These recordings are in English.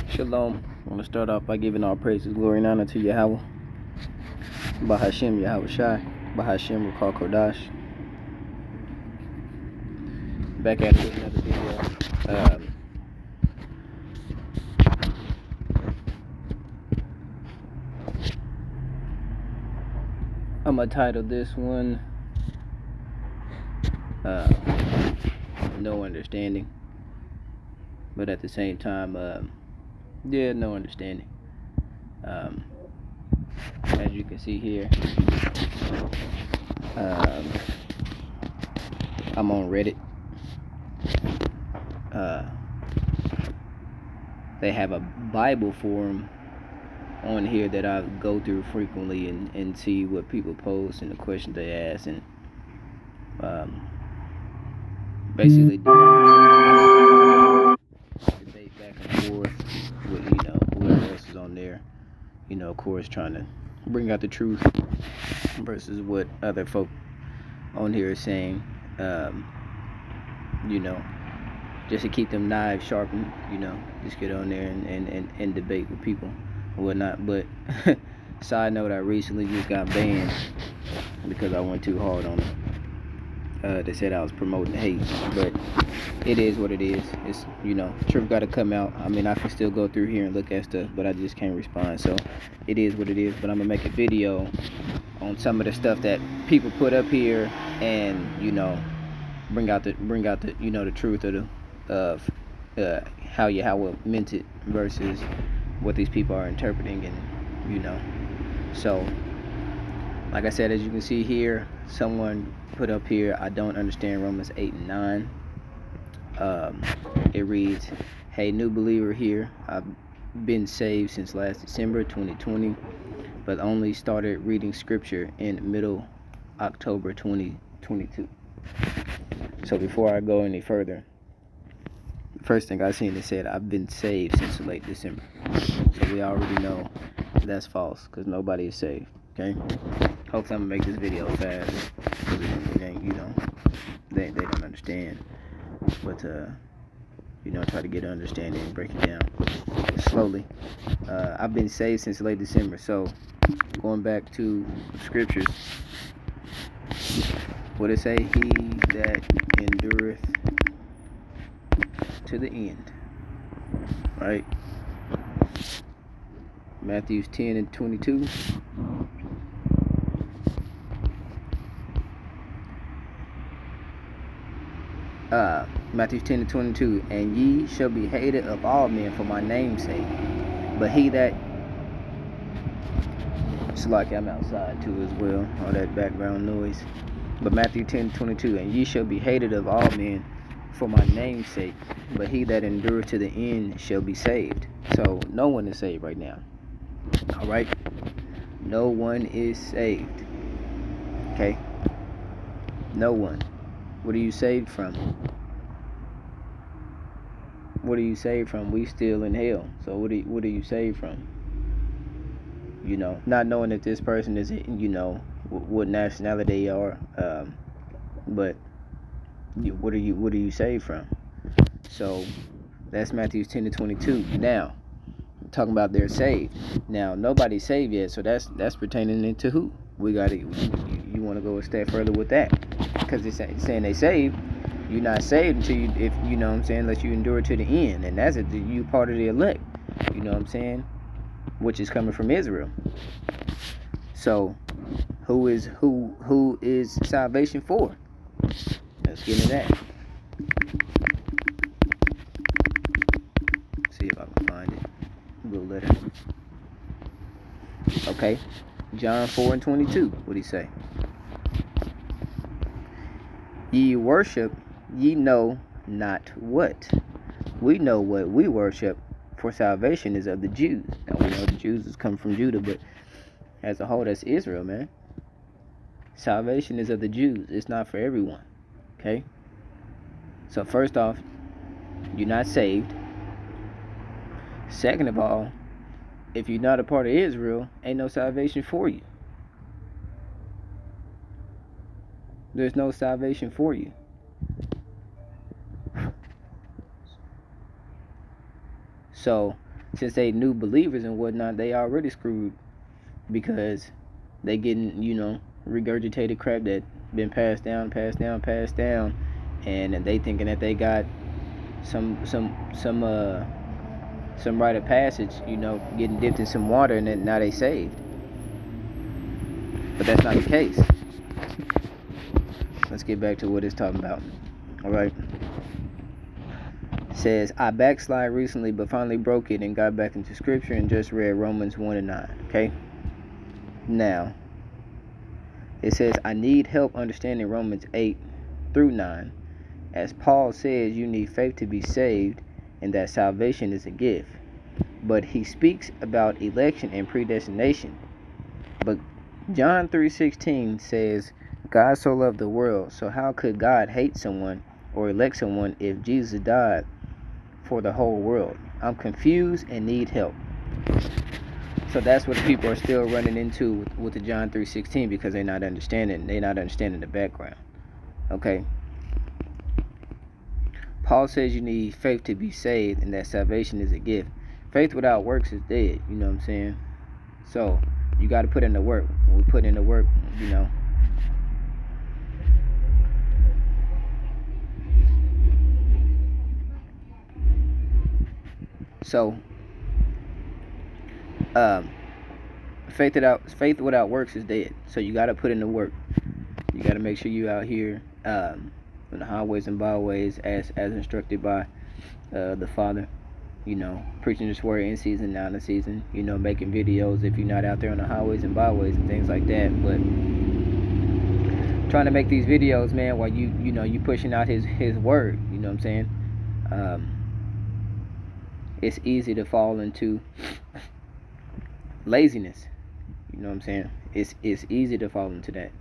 Shalom. I want to start off by giving all praises, glory, and honor to Yahweh, Bahashem Yahweh Shai, Bahashem Rakal Kodash. Back at it with another video. I'm going to title this one, No Understanding. But at the same time, no understanding. As you can see here, I'm on Reddit. They have a Bible forum on here that I go through frequently and see what people post and the questions they ask, and basically debate back and forth with whoever else is on there, of course trying to bring out the truth versus what other folk on here is saying, just to keep them knives sharpened, just get on there and debate with people and whatnot. But side note, I recently just got banned because I went too hard on them. They said I was promoting hate, but it is what it is. It's, truth got to come out. I mean, I can still go through here and look at stuff, but I just can't respond. So it is what it is. But I'm gonna make a video on some of the stuff that people put up here, and bring out the the truth of how Yahweh meant it versus what these people are interpreting, and so like I said, as you can see here, someone put up here, I don't understand Romans 8 and 9. It reads, "Hey, new believer here. I've been saved since last December 2020, but only started reading scripture in middle October 2022. So before I go any further, the first thing I seen, it said I've been saved since late December. So we already know that's false, because nobody is saved. Okay? Hopefully I'm gonna make this video fast, because they don't understand. But try to get an understanding and break it down slowly. I've been saved since late December. So going back to scriptures, what it say? He that endureth to the end. Right? Matthew 10 and 22. Matthew 10 and 22. And ye shall be hated of all men for my name's sake. But he that... It's like I'm outside too as well. All that background noise. But Matthew 10 22. And ye shall be hated of all men for my name's sake. But he that endureth to the end shall be saved. So no one is saved right now. Alright? No one is saved. Okay? No one. What are you saved from? What are you saved from? We still in hell. So what are you saved from? Not knowing if this person is, what nationality they are, but what are you saved from? So that's Matthew 10 to 22. Now, talking about they're saved. Now nobody's saved yet, so that's pertaining into who? We got to. You want to go a step further with that, because it's saying they saved. You're not saved until unless you endure to the end, and that's you part of the elect. You know what I'm saying? Which is coming from Israel. So, who is salvation for? Let's get into that. See if I can find it. Little letter. Okay, John 4 and 22. What do he say? Ye worship, ye know not what. We know what we worship, for salvation is of the Jews. Now we know the Jews is come from Judah, but as a whole, that's Israel, man. Salvation is of the Jews. It's not for everyone. Okay? So first off, you're not saved. Second of all, if you're not a part of Israel, ain't no salvation for you. There's no salvation for you. So since they new believers and whatnot, they already screwed because they getting, regurgitated crap that been passed down, and they thinking that they got some rite of passage, getting dipped in some water, and then now they saved. But that's not the case. Let's get back to what it's talking about. All right. It says, I backslid recently, but finally broke it and got back into scripture and just read Romans 1 and 9. Okay. Now, it says, I need help understanding Romans 8 through 9. As Paul says, you need faith to be saved and that salvation is a gift. But he speaks about election and predestination. But John 3:16 says, God so loved the world, so how could God hate someone or elect someone if Jesus died for the whole world? I'm confused and need help. So that's what people are still running into with the John 3:16 because they're not understanding the background. Okay. Paul says you need faith to be saved and that salvation is a gift. Faith without works is dead, you know what I'm saying? So you got to put in the work. When we put in the work, So, faith without works is dead. So you got to put in the work. You got to make sure you out here in the highways and byways as instructed by the Father. Preaching this word in season, out of season. Making videos if you're not out there on the highways and byways and things like that. But trying to make these videos, man, while you pushing out His word. You know what I'm saying? It's easy to fall into laziness. You know what I'm saying? It's easy to fall into that.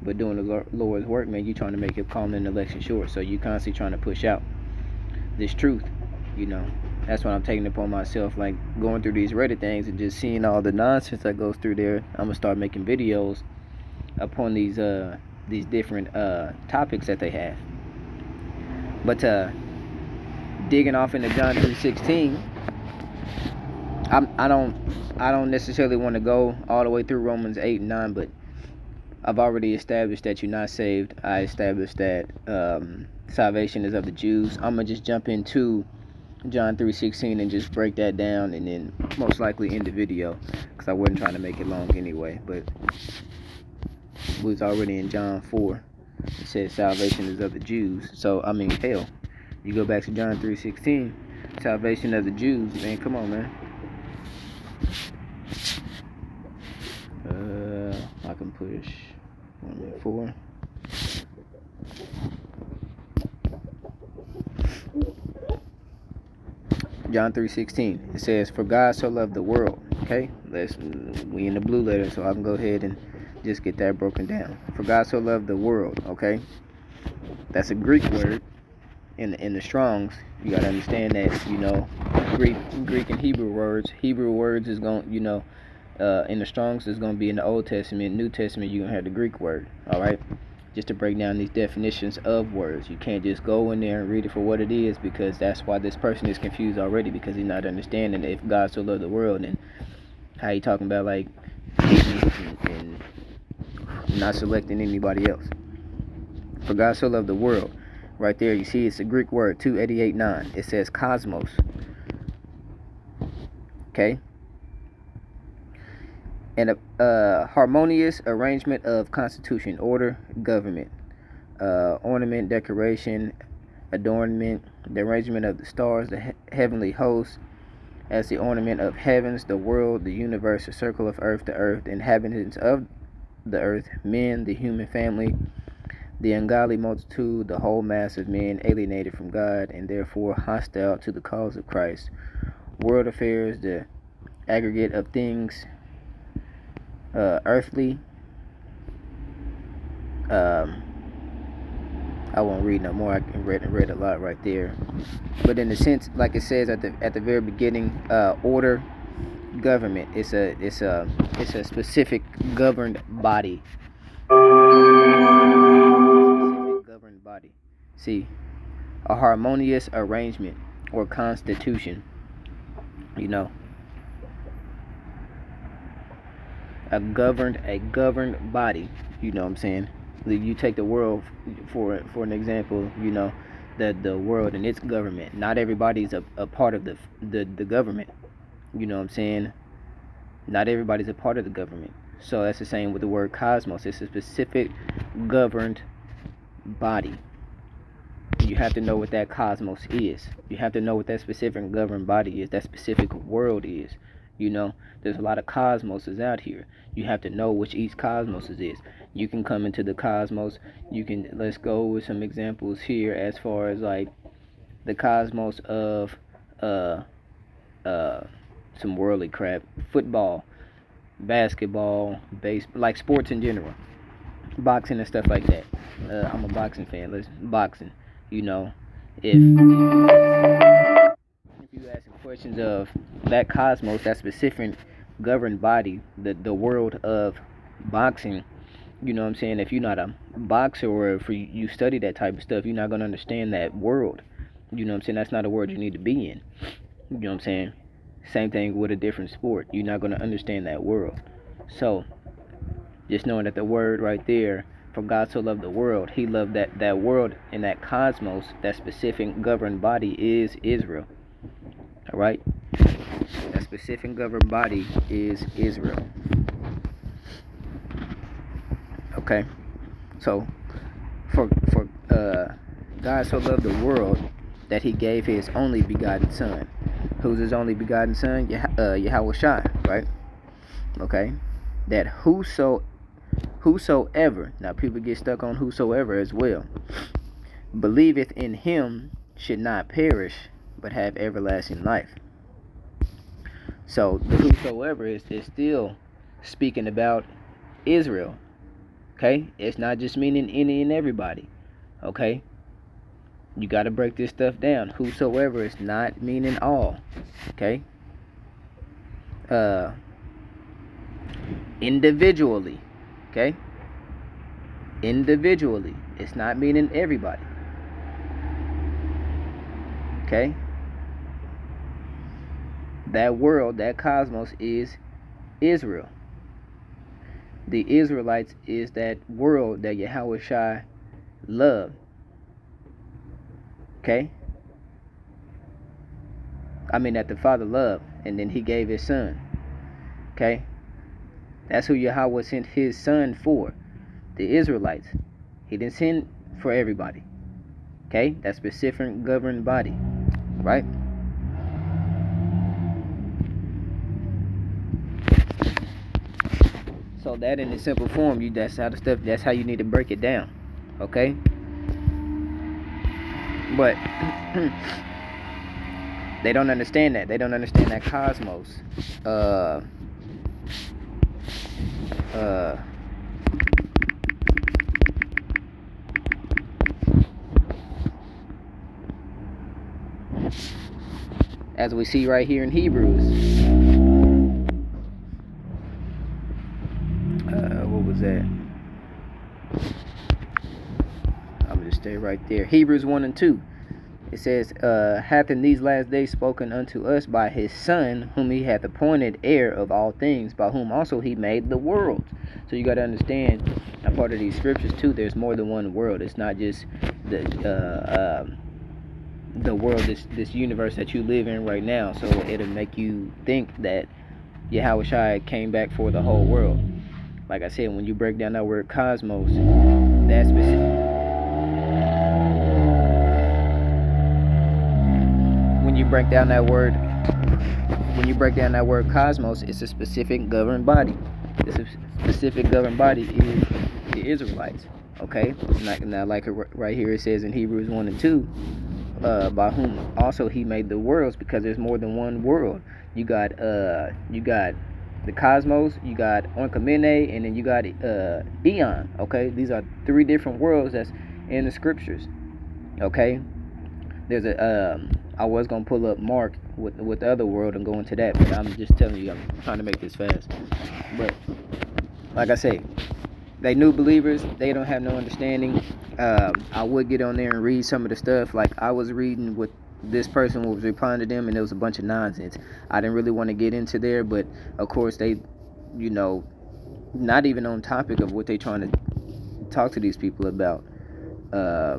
But doing the Lord's work, man, you trying to make your calling and election short. So you constantly trying to push out this truth. That's what I'm taking upon myself, like going through these Reddit things and just seeing all the nonsense that goes through there. I'm gonna start making videos upon these different topics that they have. But digging off into John 3:16, I don't necessarily want to go all the way through Romans 8 and 9, but I've already established that you're not saved. I established that salvation is of the Jews. I'm gonna just jump into John 3:16 and just break that down, and then most likely end the video because I wasn't trying to make it long anyway. But we was already in John 4. It says salvation is of the Jews. So I mean, hell, you go back to John 3:16, salvation of the Jews. Man, come on, man. I can push 1 4. John 3:16. It says, "For God so loved the world." Okay, we in the blue letter, so I can go ahead and just get that broken down. For God so loved the world. Okay, that's a Greek word. In the Strongs, you gotta understand that Greek and Hebrew words. Hebrew words is going in the Strongs is gonna be in the Old Testament. New Testament, you're gonna have the Greek word. All right. Just to break down these definitions of words. You can't just go in there and read it for what it is, because that's why this person is confused already, because he's not understanding if God so loved the world and how he talking about like and not selecting anybody else. For God so loved the world. Right there, you see it's a Greek word, 288:9. It says cosmos. Okay? And a harmonious arrangement of constitution, order, government, ornament, decoration, adornment, the arrangement of the stars, the heavenly hosts, as the ornament of heavens, the world, the universe, the circle of earth, the earth, inhabitants of the earth, men, the human family, the ungodly multitude, the whole mass of men alienated from God and therefore hostile to the cause of Christ, world affairs, the aggregate of things earthly. I won't read no more. I read a lot right there. But in a sense, like it says at the very beginning, order, government. It's a specific governed body. Specific governed body. See, a harmonious arrangement or constitution. You know, a governed body. You know what I'm saying? You take the world for an example. You know, the world and its government. Not everybody's a part of the government. You know what I'm saying? Not everybody's a part of the government. So that's the same with the word cosmos. It's a specific governed body. You have to know what that cosmos is. You have to know what that specific governed body is, that specific world is. You know, there's a lot of cosmoses out here. You have to know which each cosmos is. You can come into the cosmos. Let's go with some examples here as far as like the cosmos of uh uh some worldly crap, football, basketball, like sports in general, boxing and stuff like that. I'm a boxing fan. Let's boxing. You know, if you asking questions of that cosmos, that specific governed body, the world of boxing, you know what I'm saying? If you're not a boxer or if you study that type of stuff, you're not gonna understand that world. You know what I'm saying? That's not a world you need to be in. You know what I'm saying? Same thing with a different sport. You're not gonna understand that world. So just knowing that the word right there, for God so loved the world, he loved that world and that cosmos, that specific governed body is Israel. Alright? That specific governed body is Israel. Okay? So for God so loved the world that he gave his only begotten son. Who's his only begotten son? Yahweh Shai, right? Okay? That whosoever, now people get stuck on whosoever as well, believeth in him should not perish, but have everlasting life. So the whosoever is still speaking about Israel. Okay? It's not just meaning any and everybody. Okay? You got to break this stuff down. Whosoever is not meaning all. Okay? Individually. Okay? Individually. It's not meaning everybody. Okay? That world, that cosmos is Israel. The Israelites is that world that Yahweh Shai loved. Okay? I mean that the Father loved, and then he gave his son. Okay? That's who Yahweh sent his son for. The Israelites. He didn't send for everybody. Okay? That specific governed body. Right? So that in a simple form, that's how you need to break it down. Okay? But they don't understand that. They don't understand that cosmos. As we see right here in Hebrews. What was that? I'm gonna just stay right there. Hebrews 1 and 2. It says, hath in these last days spoken unto us by his Son, whom he hath appointed heir of all things, by whom also he made the world. So you got to understand, a part of these scriptures too, there's more than one world. It's not just the world, this universe that you live in right now. So it'll make you think that Yahweh Shai came back for the whole world. Like I said, when you break down that word cosmos, that specific... When you break down that word cosmos, it's a specific governed body. This specific governed body is the Israelites. Okay? Now like right here it says in Hebrews 1 and 2, by whom also he made the worlds, because there's more than one world. You got the cosmos, you got Oinkamene, and then you got Eon. Okay? These are three different worlds that's in the scriptures. Okay? There's I was gonna pull up Mark with the other world and go into that, but I'm just telling you, I'm trying to make this fast. But like I say, they new believers, they don't have no understanding. I would get on there and read some of the stuff. Like I was reading with this person was replying to them, and it was a bunch of nonsense. I didn't really want to get into there, but of course they, not even on topic of what they trying to talk to these people about. I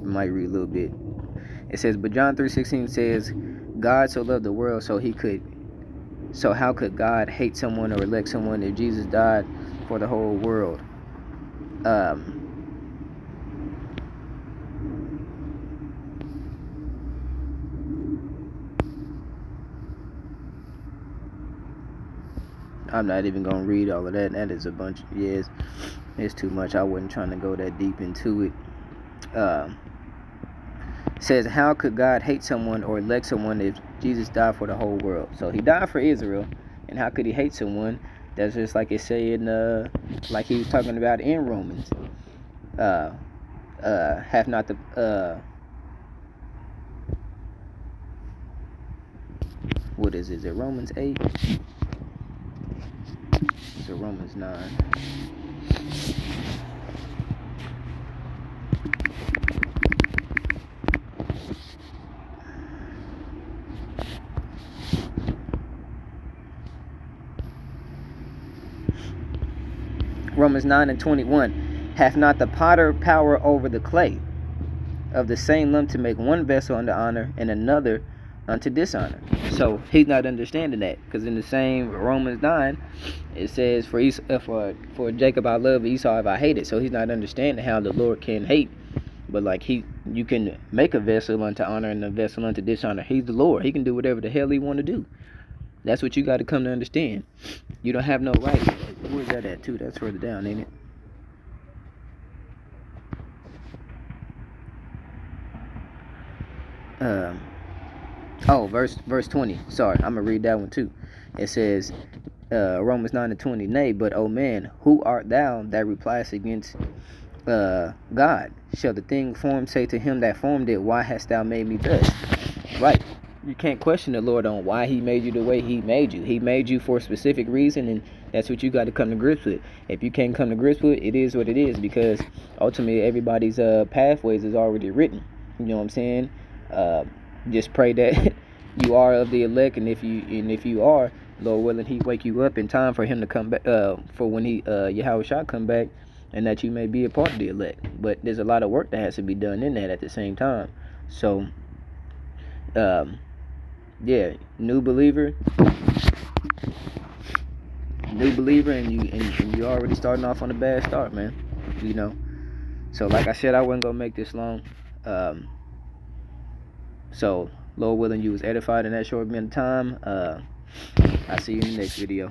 might read a little bit. It says, but John 3:16 says, God so loved the world, so how could God hate someone or elect someone if Jesus died for the whole world? I'm not even gonna read all of that. That is a bunch. Yes, it's too much. I wasn't trying to go that deep into it. Says, how could God hate someone or elect someone if Jesus died for the whole world? So he died for Israel, and how could he hate someone? That's just like it said like he was talking about in Romans. Have not the what is it? Is it Romans 8? It's Romans 9. Romans 9:21. Hath not the potter power over the clay of the same lump to make one vessel unto honor and another unto dishonor? So he's not understanding that, because in the same Romans 9 it says, for Jacob I love, Esau have I hated. So he's not understanding how the Lord can hate, but like you can make a vessel unto honor and a vessel unto dishonor. He's the Lord. He can do whatever the hell he want to do. That's what you got to come to understand. You don't have no right. Where's that at too? That's further down, ain't it? Verse 20. Sorry, I'm gonna read that one too. It says, Romans 9:20. Nay, but O man, who art thou that repliest against God? Shall the thing formed say to him that formed it, why hast thou made me thus? Right. You can't question the Lord on why he made you the way he made you. He made you for a specific reason, and that's what you got to come to grips with. If you can't come to grips with it, it is what it is, because ultimately everybody's pathways is already written. You know what I'm saying? Just pray that you are of the elect, and if you are, Lord willing, he wake you up in time for him to come back, for when Yahweh shall come back, and that you may be a part of the elect. But there's a lot of work that has to be done in that at the same time. So yeah, new believer, and you already starting off on a bad start, man. So like I said, I wasn't gonna make this long. So Lord willing, you was edified in that short bit of time. I'll see you in the next video.